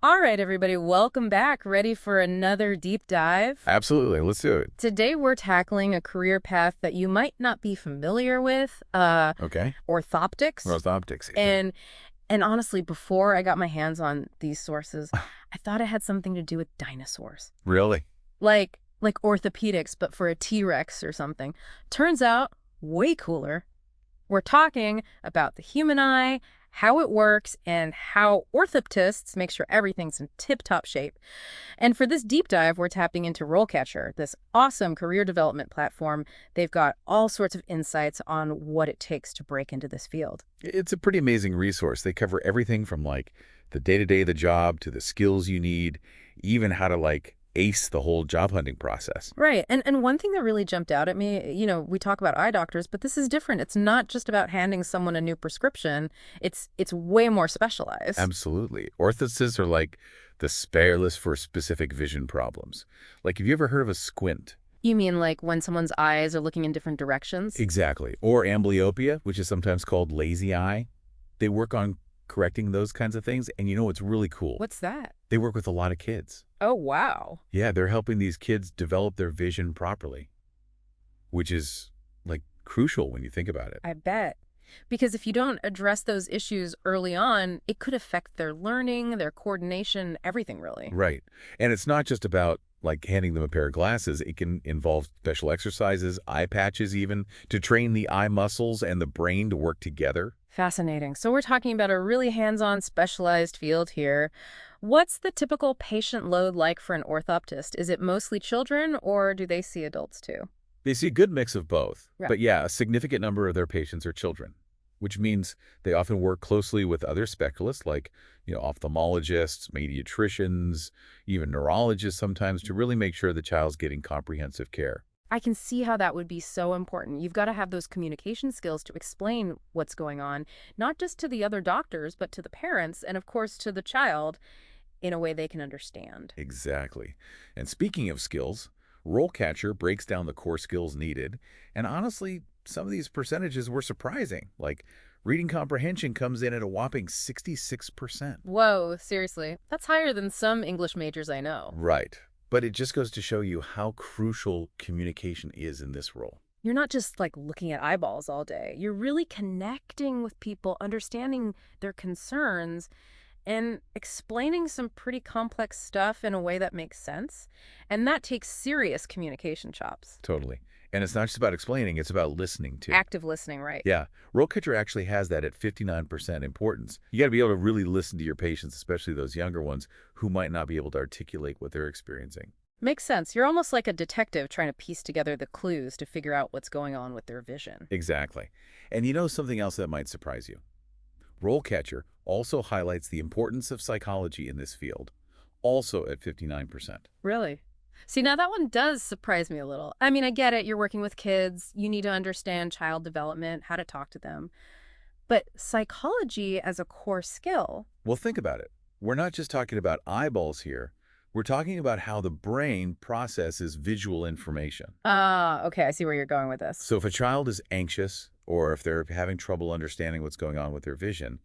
All right, everybody, welcome back. Ready for another deep dive? Absolutely. Let's do it. Today, we're tackling a career path that you might not be familiar with, Okay. orthoptics. Orthoptics. And and honestly, before I got my hands on these sources, I thought it had something to do with dinosaurs, Really? like orthopedics, but for a T-Rex or something. Turns out, way cooler. We're talking about the human eye, how it works, and how orthoptists make sure everything's in tip-top shape. And for this deep dive, we're tapping into RoleCatcher, this awesome career development platform. They've got all sorts of insights on what it takes to break into this field. It's a pretty amazing resource. They cover everything from like the day-to-day of the job to the skills you need, even how to like ace the whole job hunting process. Right. And one thing that really jumped out at me, we talk about eye doctors, but this is different. It's not just about handing someone a new prescription. It's way more specialized. Absolutely. Orthotists are like the spare list for specific vision problems. Like, have you ever heard of a squint? You mean like when someone's eyes are looking in different directions? Exactly. Or amblyopia, which is sometimes called lazy eye. They work on correcting those kinds of things. And you know what's really cool? What's that? They work with a lot of kids. Oh, wow. Yeah, they're helping these kids develop their vision properly, which is like crucial when you think about it. I bet. Because if you don't address those issues early on, it could affect their learning, their coordination, everything really. Right. And it's not just about like handing them a pair of glasses. It can involve special exercises, eye patches even, to train the eye muscles and the brain to work together. Fascinating. So we're talking about a really hands-on specialized field here. What's the typical patient load like for an orthoptist? Is it mostly children or do they see adults too? They see a good mix of both. Yeah. But yeah, a significant number of their patients are children, which means they often work closely with other specialists like, ophthalmologists, pediatricians, even neurologists sometimes to really make sure the child's getting comprehensive care. I can see how that would be so important. You've got to have those communication skills to explain what's going on, not just to the other doctors, but to the parents and, of course, to the child in a way they can understand. Exactly. And speaking of skills, RoleCatcher breaks down the core skills needed. And honestly, some of these percentages were surprising. Like reading comprehension comes in at a whopping 66%. Whoa, seriously. That's higher than some English majors I know. Right. But it just goes to show you how crucial communication is in this role. You're not just like looking at eyeballs all day. You're really connecting with people, understanding their concerns, and explaining some pretty complex stuff in a way that makes sense. And that takes serious communication chops. Totally. And it's not just about explaining, it's about listening too. Active listening, right? Yeah. RoleCatcher actually has that at 59% importance. You got to be able to really listen to your patients, especially those younger ones who might not be able to articulate what they're experiencing. Makes sense. You're almost like a detective trying to piece together the clues to figure out what's going on with their vision. Exactly. And you know something else that might surprise you? RoleCatcher also highlights the importance of psychology in this field, also at 59%. Really? See, now that one does surprise me a little. I mean, I get it. You're working with kids. You need to understand child development, how to talk to them. But psychology as a core skill. Well, think about it. We're not just talking about eyeballs here. We're talking about how the brain processes visual information. Ah, okay. I see where you're going with this. So if a child is anxious or if they're having trouble understanding what's going on with their vision,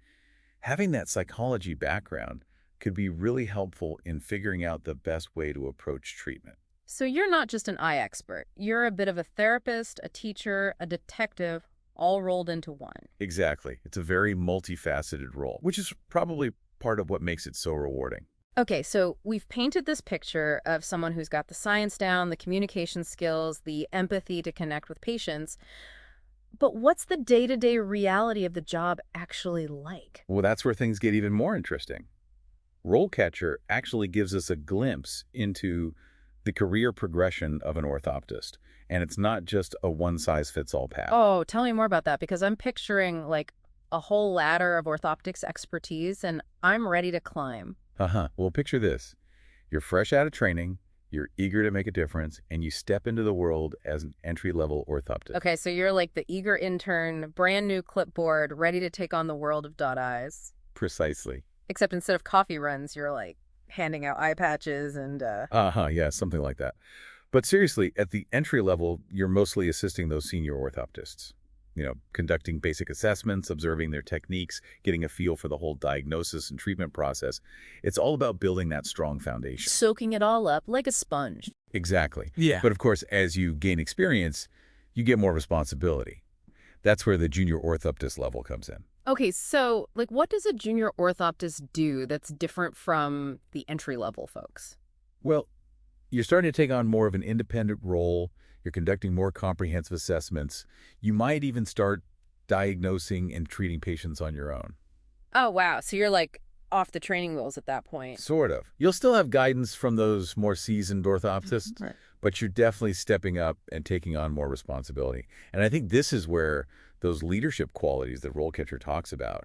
having that psychology background could be really helpful in figuring out the best way to approach treatment. So you're not just an eye expert. You're a bit of a therapist, a teacher, a detective, all rolled into one. Exactly. It's a very multifaceted role, which is probably part of what makes it so rewarding. Okay, so we've painted this picture of someone who's got the science down, the communication skills, the empathy to connect with patients. But what's the day-to-day reality of the job actually like? Well, that's where things get even more interesting. RoleCatcher actually gives us a glimpse into the career progression of an orthoptist. And it's not just a one-size-fits-all path. Oh, tell me more about that, because I'm picturing like a whole ladder of orthoptics expertise, and I'm ready to climb. Well, picture this. You're fresh out of training, you're eager to make a difference, and you step into the world as an entry-level orthoptist. Okay, so you're like the eager intern, brand new clipboard, ready to take on the world of dot eyes. Precisely. Except instead of coffee runs, you're like handing out eye patches and Yeah, something like that. But seriously, at the entry level, you're mostly assisting those senior orthoptists. conducting basic assessments, observing their techniques, getting a feel for the whole diagnosis and treatment process. It's all about building that strong foundation. Soaking it all up like a sponge. Exactly. Yeah. But of course, as you gain experience, you get more responsibility. That's where the junior orthoptist level comes in. Okay, so, like, what does a junior orthoptist do that's different from the entry-level folks? Well, you're starting to take on more of an independent role. You're conducting more comprehensive assessments. You might even start diagnosing and treating patients on your own. Oh, wow. So you're, like, off the training wheels at that point. Sort of. You'll still have guidance from those more seasoned orthoptists, Right. but you're definitely stepping up and taking on more responsibility. And I think this is where those leadership qualities that RoleCatcher talks about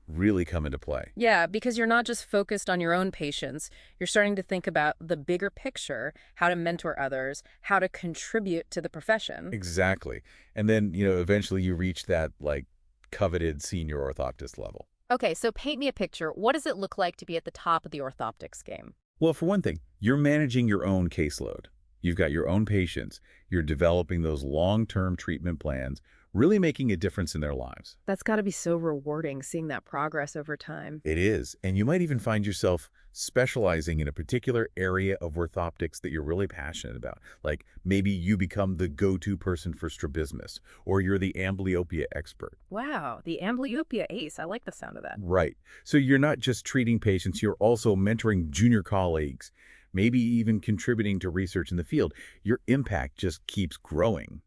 really come into play. Yeah, because you're not just focused on your own patients. You're starting to think about the bigger picture, how to mentor others, how to contribute to the profession. Exactly. And then, eventually you reach that, coveted senior orthoptist level. Okay, so paint me a picture. What does it look like to be at the top of the orthoptics game? Well, for one thing, you're managing your own caseload. You've got your own patients. You're developing those long-term treatment plans, really making a difference in their lives. That's got to be so rewarding, seeing that progress over time. It is. And you might even find yourself specializing in a particular area of orthoptics that you're really passionate about. Like maybe you become the go-to person for strabismus, or you're the amblyopia expert. Wow, the amblyopia ace. I like the sound of that. Right. So you're not just treating patients, you're also mentoring junior colleagues, maybe even contributing to research in the field. Your impact just keeps growing.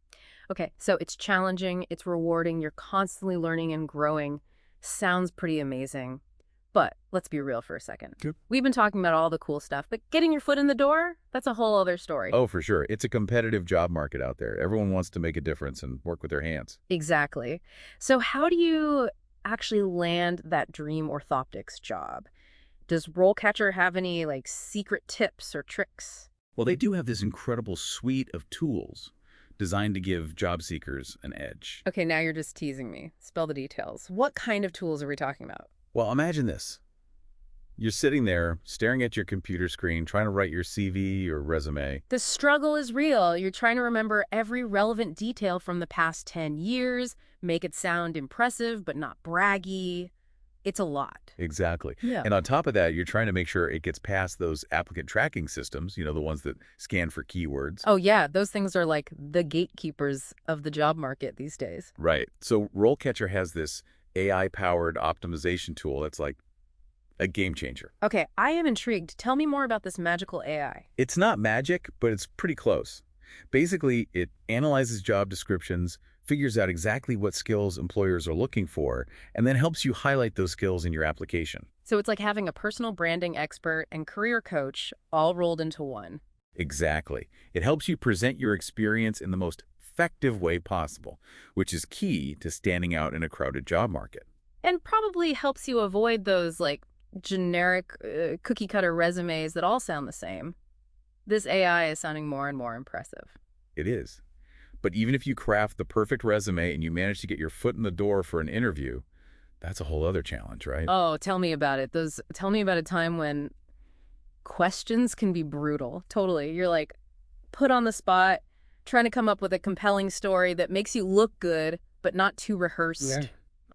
Okay, so it's challenging, it's rewarding, you're constantly learning and growing. Sounds pretty amazing. But let's be real for a second. Yep. We've been talking about all the cool stuff, but getting your foot in the door, that's a whole other story. Oh, for sure. It's a competitive job market out there. Everyone wants to make a difference and work with their hands. Exactly. So how do you actually land that dream orthoptics job? Does RoleCatcher have any, secret tips or tricks? Well, they do have this incredible suite of tools designed to give job seekers an edge. Okay, now you're just teasing me. Spill the details. What kind of tools are we talking about? Well, imagine this. You're sitting there, staring at your computer screen, trying to write your CV or resume. The struggle is real. You're trying to remember every relevant detail from the past 10 years, make it sound impressive but not braggy. It's a lot. Exactly. Yeah. And on top of that, you're trying to make sure it gets past those applicant tracking systems, the ones that scan for keywords. Oh, yeah. Those things are like the gatekeepers of the job market these days. Right. So RoleCatcher has this AI-powered optimization tool that's like a game changer. Okay, I am intrigued. Tell me more about this magical AI. It's not magic, but it's pretty close. Basically, it analyzes job descriptions, figures out exactly what skills employers are looking for, and then helps you highlight those skills in your application. So it's like having a personal branding expert and career coach all rolled into one. Exactly. It helps you present your experience in the most effective way possible, which is key to standing out in a crowded job market. And probably helps you avoid those, generic cookie-cutter resumes that all sound the same. This AI is sounding more and more impressive. It is. But even if you craft the perfect resume and you manage to get your foot in the door for an interview, that's a whole other challenge, right? Oh, tell me about it. Tell me about a time when questions can be brutal. Totally. You're put on the spot, trying to come up with a compelling story that makes you look good, but not too rehearsed. Yeah.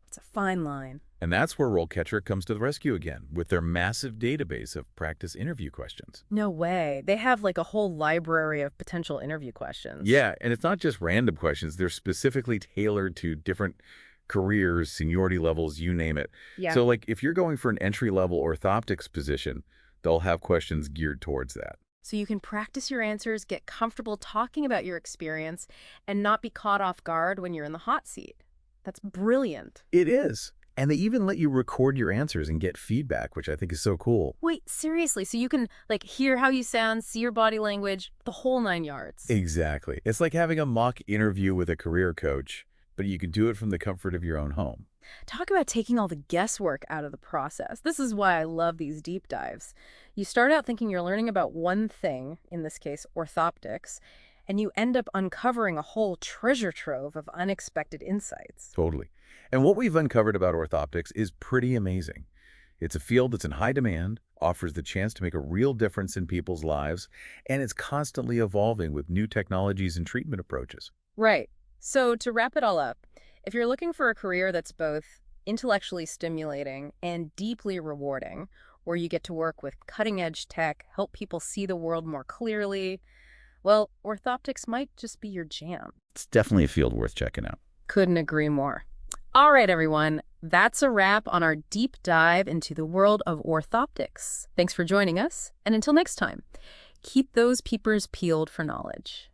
It's a fine line. And that's where RoleCatcher comes to the rescue again, with their massive database of practice interview questions. No way. They have a whole library of potential interview questions. Yeah, and it's not just random questions. They're specifically tailored to different careers, seniority levels, you name it. Yeah. So if you're going for an entry-level orthoptics position, they'll have questions geared towards that. So you can practice your answers, get comfortable talking about your experience, and not be caught off guard when you're in the hot seat. That's brilliant. It is. And they even let you record your answers and get feedback, which I think is so cool. Wait, seriously? So you can, hear how you sound, see your body language, the whole 9 yards. Exactly. It's like having a mock interview with a career coach, but you can do it from the comfort of your own home. Talk about taking all the guesswork out of the process. This is why I love these deep dives. You start out thinking you're learning about one thing, in this case, orthoptics, and you end up uncovering a whole treasure trove of unexpected insights. Totally. And what we've uncovered about orthoptics is pretty amazing. It's a field that's in high demand, offers the chance to make a real difference in people's lives, and it's constantly evolving with new technologies and treatment approaches. Right. So to wrap it all up, If you're looking for a career that's both intellectually stimulating and deeply rewarding, where you get to work with cutting-edge tech, help people see the world more clearly, well, orthoptics might just be your jam. It's definitely a field worth checking out. Couldn't agree more. All right, everyone. That's a wrap on our deep dive into the world of orthoptics. Thanks for joining us. And until next time, keep those peepers peeled for knowledge.